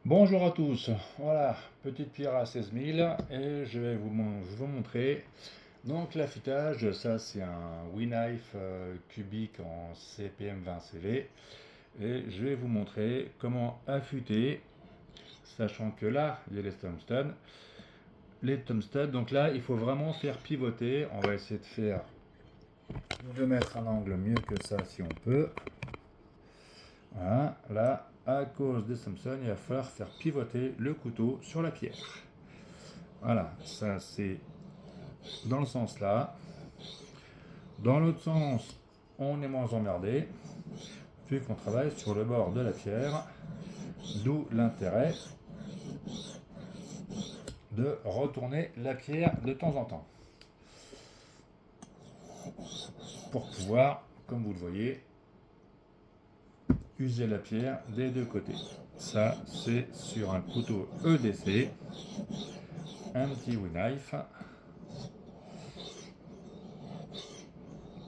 Bonjour à tous, voilà, petite pierre à 16 000 et je vais vous montrer donc l'affûtage. Ça c'est un WeKnife cubique en CPM 20CV et je vais vous montrer comment affûter, sachant que là il y a les tungstènes, donc là il faut vraiment faire pivoter. On va essayer de mettre un angle mieux que ça si on peut. Voilà, là, à cause des Thompson, il va falloir faire pivoter le couteau sur la pierre. Voilà, ça c'est dans le sens là. Dans l'autre sens, on est moins emmerdé, vu qu'on travaille sur le bord de la pierre, d'où l'intérêt de retourner la pierre de temps en temps, pour pouvoir, comme vous le voyez, user la pierre des deux côtés. Ça, c'est sur un couteau EDC, un petit WeKnife,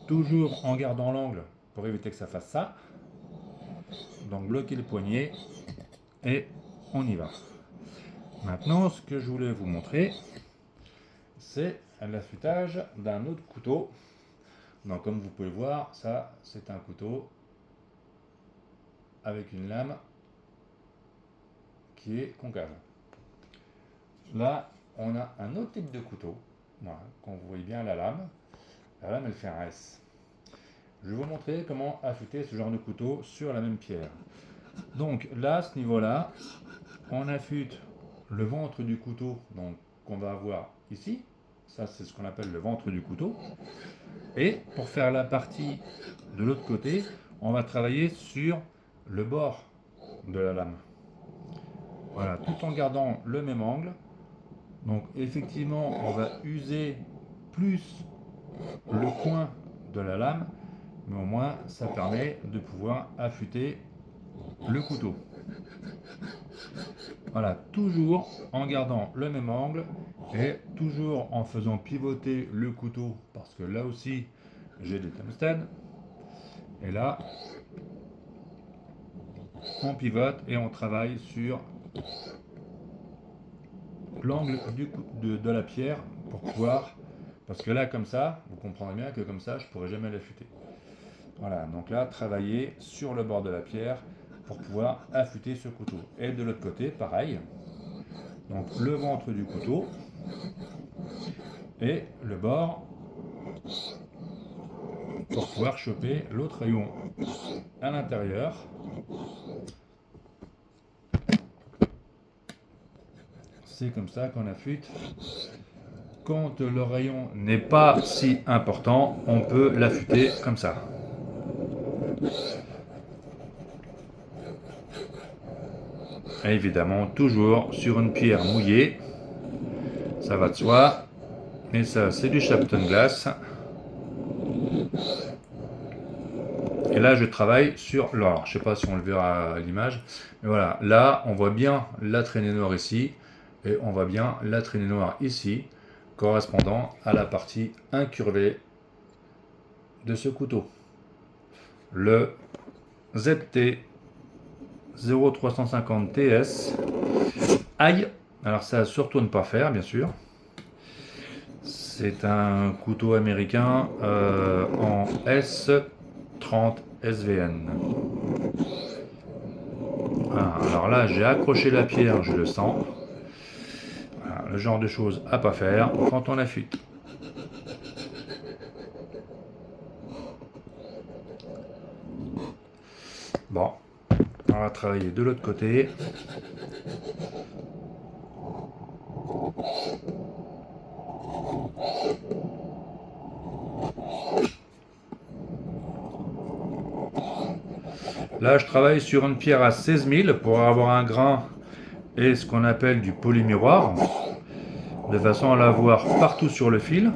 toujours en gardant l'angle pour éviter que ça fasse ça. Donc bloquer le poignet et on y va. Maintenant, ce que je voulais vous montrer, c'est l'affûtage d'un autre couteau. Donc comme vous pouvez voir, ça c'est un couteau avec une lame qui est concave. Là, on a un autre type de couteau. Voilà, quand vous voyez bien la lame elle fait un S. Je vais vous montrer comment affûter ce genre de couteau sur la même pierre. Donc là, à ce niveau-là, on affûte le ventre du couteau, donc qu'on va avoir ici. Ça, c'est ce qu'on appelle le ventre du couteau. Et pour faire la partie de l'autre côté, on va travailler sur le bord de la lame. Voilà, tout en gardant le même angle. Donc effectivement, on va user plus le coin de la lame, mais au moins ça permet de pouvoir affûter le couteau. Voilà, toujours en gardant le même angle et toujours en faisant pivoter le couteau, parce que là aussi j'ai des tungstènes. Et là, on pivote et on travaille sur l'angle de la pierre pour pouvoir, parce que là comme ça, vous comprendrez bien que comme ça je pourrais jamais l'affûter. Voilà, donc là travailler sur le bord de la pierre pour pouvoir affûter ce couteau. Et de l'autre côté, pareil, donc le ventre du couteau et le bord pour pouvoir choper l'autre rayon à l'intérieur. C'est comme ça qu'on affûte. Quand le rayon n'est pas si important, on peut l'affûter comme ça. Et évidemment, toujours sur une pierre mouillée, ça va de soi. Et ça, c'est du Shapton Glass. Et là, je travaille sur l'or. Je ne sais pas si on le verra à l'image. Mais voilà, là, on voit bien la traînée noire ici. Et on voit bien la traînée noire ici, correspondant à la partie incurvée de ce couteau. Le ZT 0350 TS. Aïe. Alors ça, surtout ne pas faire, bien sûr. C'est un couteau américain en S30 SVN. Voilà, alors là, j'ai accroché la pierre, je le sens. Voilà, le genre de choses à pas faire quand on affûte. Bon, on va travailler de l'autre côté. Là, je travaille sur une pierre à 16 000 pour avoir un grain et ce qu'on appelle du polymiroir, de façon à l'avoir partout sur le fil.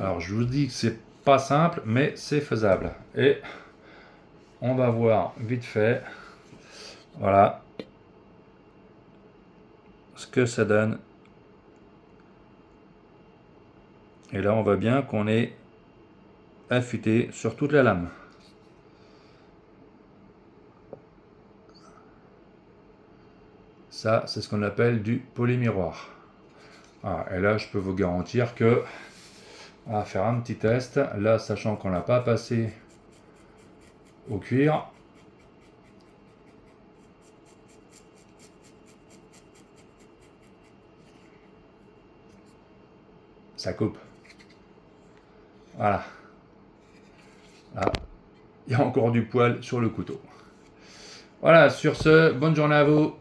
Alors, je vous dis que c'est pas simple, mais c'est faisable. Et on va voir vite fait, voilà, ce que ça donne Et là, on voit bien qu'on est affûté sur toute la lame. Ça, c'est ce qu'on appelle du polymiroir. Ah, et là, je peux vous garantir que, on va faire un petit test. Là, sachant qu'on l'a pas passé au cuir, ça coupe. Voilà. Là, il y a encore du poil sur le couteau. Voilà, sur ce, bonne journée à vous.